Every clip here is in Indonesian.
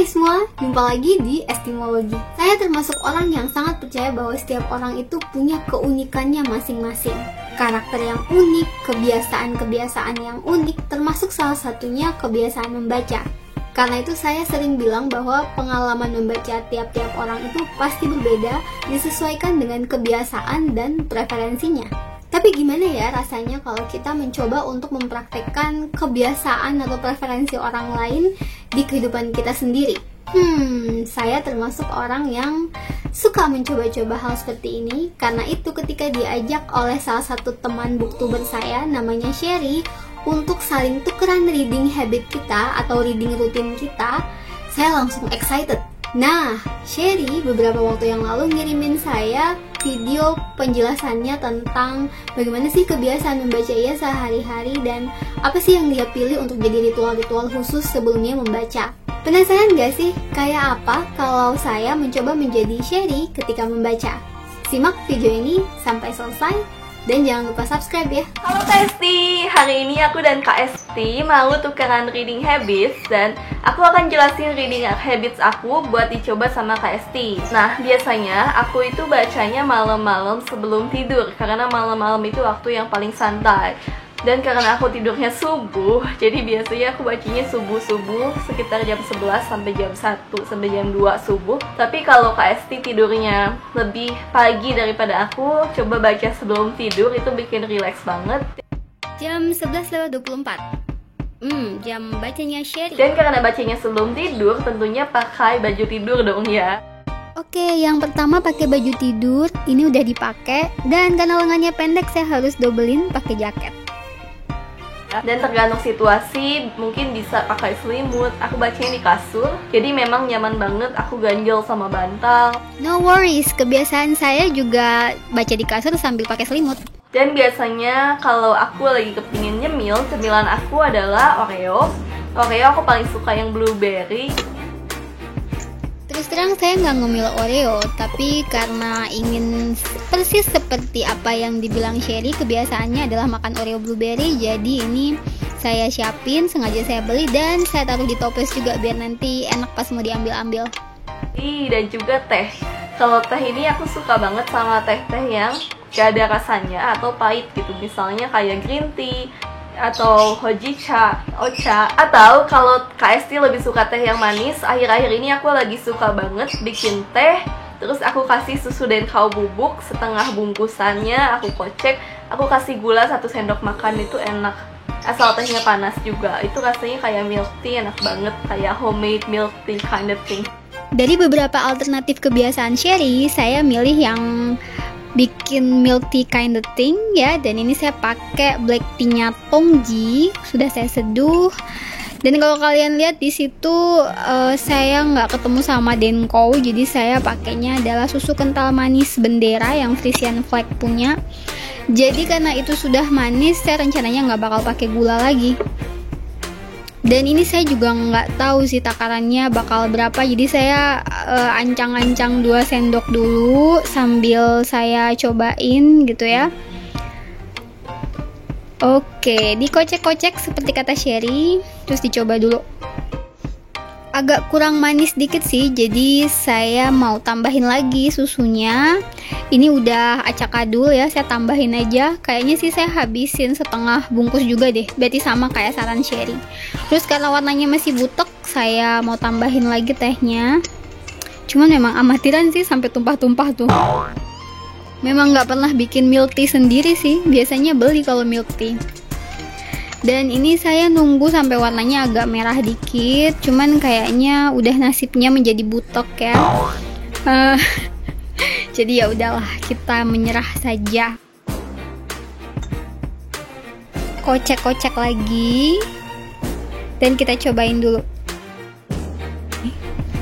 Hai semua, jumpa lagi di Estimologi. Saya termasuk orang yang sangat percaya bahwa setiap orang itu punya keunikannya masing-masing. Karakter yang unik, kebiasaan-kebiasaan yang unik, termasuk salah satunya kebiasaan membaca. Karena itu saya sering bilang bahwa pengalaman membaca tiap-tiap orang itu pasti berbeda, disesuaikan dengan kebiasaan dan preferensinya. Tapi gimana ya rasanya kalau kita mencoba untuk mempraktekkan kebiasaan atau preferensi orang lain di kehidupan kita sendiri? Saya termasuk orang yang suka mencoba-coba hal seperti ini. Karena itu ketika diajak oleh salah satu teman booktuber saya, namanya Sherry, untuk saling tukeran reading habit kita atau reading rutin kita, saya langsung excited. Nah, Sherry beberapa waktu yang lalu ngirimin saya video penjelasannya tentang bagaimana sih kebiasaan membaca ia sehari-hari dan apa sih yang dia pilih untuk jadi ritual-ritual khusus sebelumnya membaca. Penasaran gak sih kayak apa kalau saya mencoba menjadi Sherry ketika membaca? Simak video ini sampai selesai dan jangan lupa subscribe ya. Halo Kak Esti, hari ini aku dan Kak Esti mau tukeran reading habits dan aku akan jelasin reading habits aku buat dicoba sama Kak Esti. Nah, biasanya aku itu bacanya malam-malam sebelum tidur karena malam-malam itu waktu yang paling santai. Dan karena aku tidurnya subuh, jadi biasanya aku bacanya subuh-subuh sekitar jam 11 sampai jam 1 sampai jam 2 subuh. Tapi kalau Kak Esti tidurnya lebih pagi daripada aku, coba baca sebelum tidur, itu bikin rileks banget. Jam 11:24. Jam bacanya Sherry. Dan karena bacanya sebelum tidur, tentunya pakai baju tidur dong ya. Oke, yang pertama pakai baju tidur, ini udah dipakai. Dan karena lengannya pendek, saya harus dobelin pakai jaket. Dan tergantung situasi, mungkin bisa pakai selimut. Aku bacanya di kasur, jadi memang nyaman banget. Aku ganjel sama bantal. No worries, kebiasaan saya juga baca di kasur sambil pakai selimut. Dan biasanya kalau aku lagi kepingin nyemil, cemilan aku adalah Oreo. Oreo aku paling suka yang blueberry. Terus terang saya nggak ngemil Oreo, tapi karena ingin persis seperti apa yang dibilang Sherry, kebiasaannya adalah makan Oreo blueberry. Jadi ini saya siapin, sengaja saya beli dan saya taruh di toples juga biar nanti enak pas mau diambil-ambil. Dan juga teh. Kalau teh ini aku suka banget sama teh-teh yang gak ada rasanya atau pahit gitu. Misalnya kayak green tea atau hojicha, ocha. Atau kalau Kak Esti lebih suka teh yang manis, akhir-akhir ini aku lagi suka banget bikin teh. Terus aku kasih susu dan kakao bubuk setengah bungkusannya, aku kocek. Aku kasih gula 1 sendok makan, itu enak. Asal tehnya panas juga, itu rasanya kayak milk tea, enak banget. Kayak homemade milk tea kind of thing. Dari beberapa alternatif kebiasaan Sherry, saya milih yang bikin milk tea kind of thing ya. Dan ini saya pakai black tea-nya Tongji, sudah saya seduh. Dan kalau kalian lihat di situ saya nggak ketemu sama Denkou, jadi saya pakainya adalah susu kental manis Bendera yang Frisian Flag punya. Jadi karena itu sudah manis, saya rencananya nggak bakal pakai gula lagi. Dan ini saya juga nggak tahu sih takarannya bakal berapa, jadi saya ancang-ancang 2 sendok dulu sambil saya cobain gitu ya. Oke, dikocek-kocek seperti kata Sherry, terus dicoba dulu. Agak kurang manis dikit sih, jadi saya mau tambahin lagi susunya. Ini udah acak adul ya, saya tambahin aja. Kayaknya sih saya habisin setengah bungkus juga deh, berarti sama kayak saran Sherry. Terus karena warnanya masih butek, saya mau tambahin lagi tehnya. Cuman memang amatiran sih sampai tumpah-tumpah tuh. Memang nggak pernah bikin milk tea sendiri sih, biasanya beli kalau milk tea. Dan ini saya nunggu sampai warnanya agak merah dikit, cuman kayaknya udah nasibnya menjadi butek ya. Jadi ya udahlah, kita menyerah saja. Kocek-kocek lagi. Dan kita cobain dulu.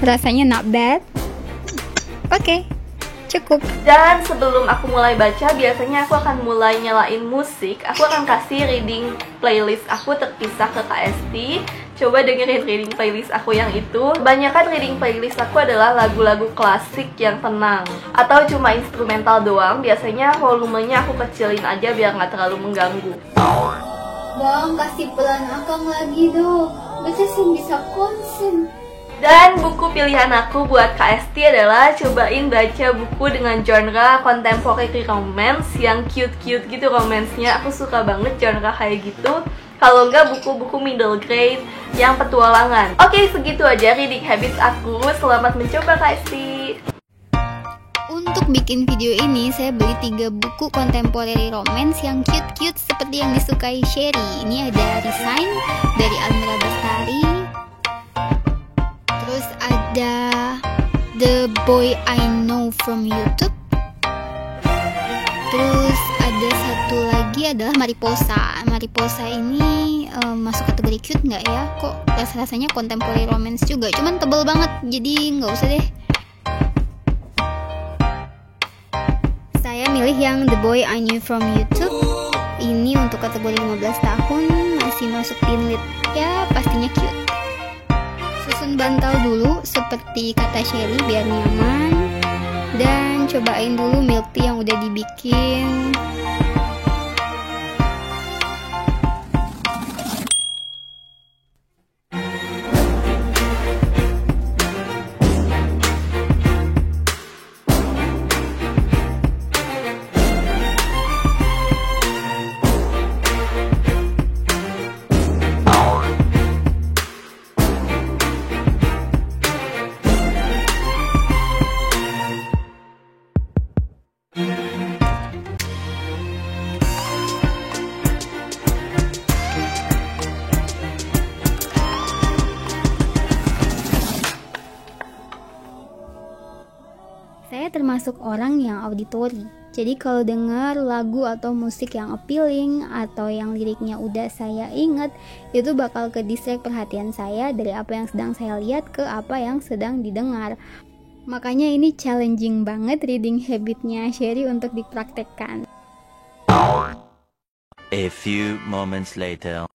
Rasanya not bad. Oke. Cukup. Dan sebelum aku mulai baca, biasanya aku akan mulai nyalain musik. Aku akan kasih reading playlist aku terpisah ke Kak Esti. Coba dengerin reading playlist aku yang itu. Kebanyakan reading playlist aku adalah lagu-lagu klasik yang tenang atau cuma instrumental doang. Biasanya volumenya aku kecilin aja biar nggak terlalu mengganggu. Bang, kasih pelan akang lagi dong. Baca sih bisa konsen. Dan buku pilihan aku buat KST adalah cobain baca buku dengan genre contemporary romance yang cute-cute gitu romansnya. Aku suka banget genre kayak gitu. Kalau enggak buku-buku middle grade yang petualangan. Oke, segitu aja reading habits aku. Selamat mencoba KST. Untuk bikin video ini, saya beli 3 buku contemporary romance yang cute-cute seperti yang disukai Sherry. Ini ada Resign dari Almira Bestari. Terus ada The Boy I Know from YouTube. Terus ada satu lagi adalah Mariposa. Mariposa ini masuk kategori cute nggak ya? Kok rasanya contemporary romance juga, cuman tebel banget, jadi nggak usah deh. Saya milih yang The Boy I Knew from YouTube. Ini untuk kategori 15 tahun, masih masuk teen lit. Ya, pastinya cute. Susun bantal dulu seperti kata Sherry biar nyaman. Dan cobain dulu milk tea yang udah dibikin. Saya termasuk orang yang auditory. Jadi kalau dengar lagu atau musik yang appealing atau yang liriknya udah saya inget, itu bakal ke distract perhatian saya dari apa yang sedang saya lihat ke apa yang sedang didengar. Makanya ini challenging banget reading habitnya Sherry untuk dipraktekkan. A few moments later.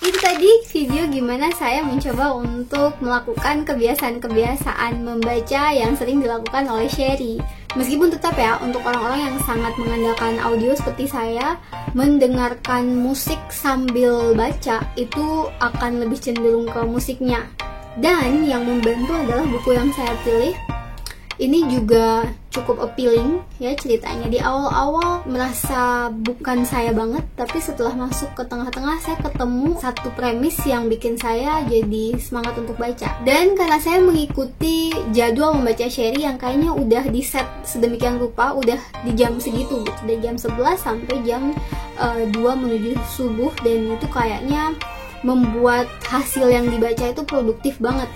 Itu tadi video gimana saya mencoba untuk melakukan kebiasaan-kebiasaan membaca yang sering dilakukan oleh Sherry. Meskipun tetap ya, untuk orang-orang yang sangat mengandalkan audio seperti saya, mendengarkan musik sambil baca itu akan lebih cenderung ke musiknya. Dan yang membantu adalah buku yang saya pilih. Ini juga cukup appealing ya ceritanya. Di awal-awal merasa bukan saya banget, tapi setelah masuk ke tengah-tengah saya ketemu satu premis yang bikin saya jadi semangat untuk baca. Dan karena saya mengikuti jadwal membaca Sherry yang kayaknya udah di set sedemikian rupa, udah di jam segitu gitu, dari jam 11 sampai jam 2 menuju subuh, dan itu kayaknya membuat hasil yang dibaca itu produktif banget.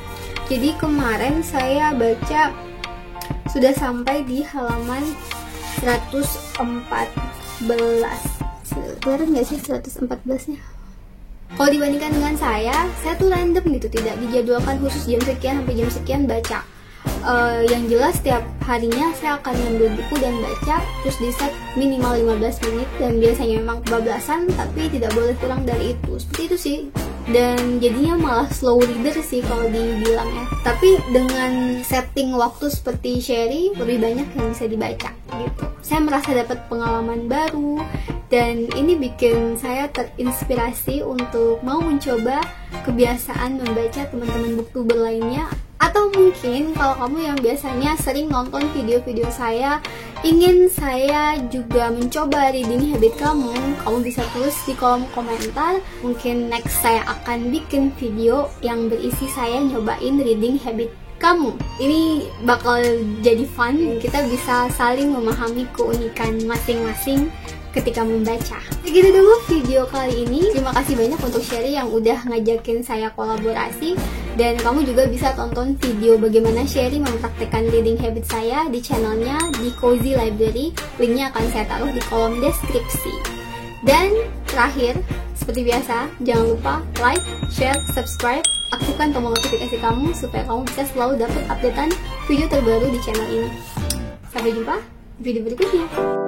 Jadi kemarin saya baca sudah sampai di halaman 114. Kelihatan nggak sih 114-nya? Kalau dibandingkan dengan saya tuh random gitu, tidak dijadwalkan khusus jam sekian sampai jam sekian baca. Yang jelas setiap harinya saya akan ngambil buku dan baca, terus di set minimal 15 menit, dan biasanya memang kebablasan tapi tidak boleh kurang dari itu. Seperti itu sih. Dan jadinya malah slow reader sih kalau dibilang ya. Tapi dengan setting waktu seperti Sherry, lebih banyak yang bisa dibaca gitu. Saya merasa dapat pengalaman baru, dan ini bikin saya terinspirasi untuk mau mencoba kebiasaan membaca teman-teman booktuber lainnya. Atau mungkin kalau kamu yang biasanya sering nonton video-video saya, ingin saya juga mencoba reading habit kamu bisa tulis di kolom komentar. Mungkin next saya akan bikin video yang berisi saya nyobain reading habit kamu. Ini bakal jadi fun, kita bisa saling memahami keunikan masing-masing ketika membaca. Segitu dulu video kali ini. Terima kasih banyak untuk Sherry yang udah ngajakin saya kolaborasi. Dan kamu juga bisa tonton video bagaimana Sherry mempraktekkan reading habit saya di channelnya di Cozy Library. Linknya akan saya taruh di kolom deskripsi. Dan terakhir, seperti biasa, jangan lupa like, share, subscribe, aktifkan tombol notifikasi kamu supaya kamu bisa selalu dapat updatean video terbaru di channel ini. Sampai jumpa di video berikutnya.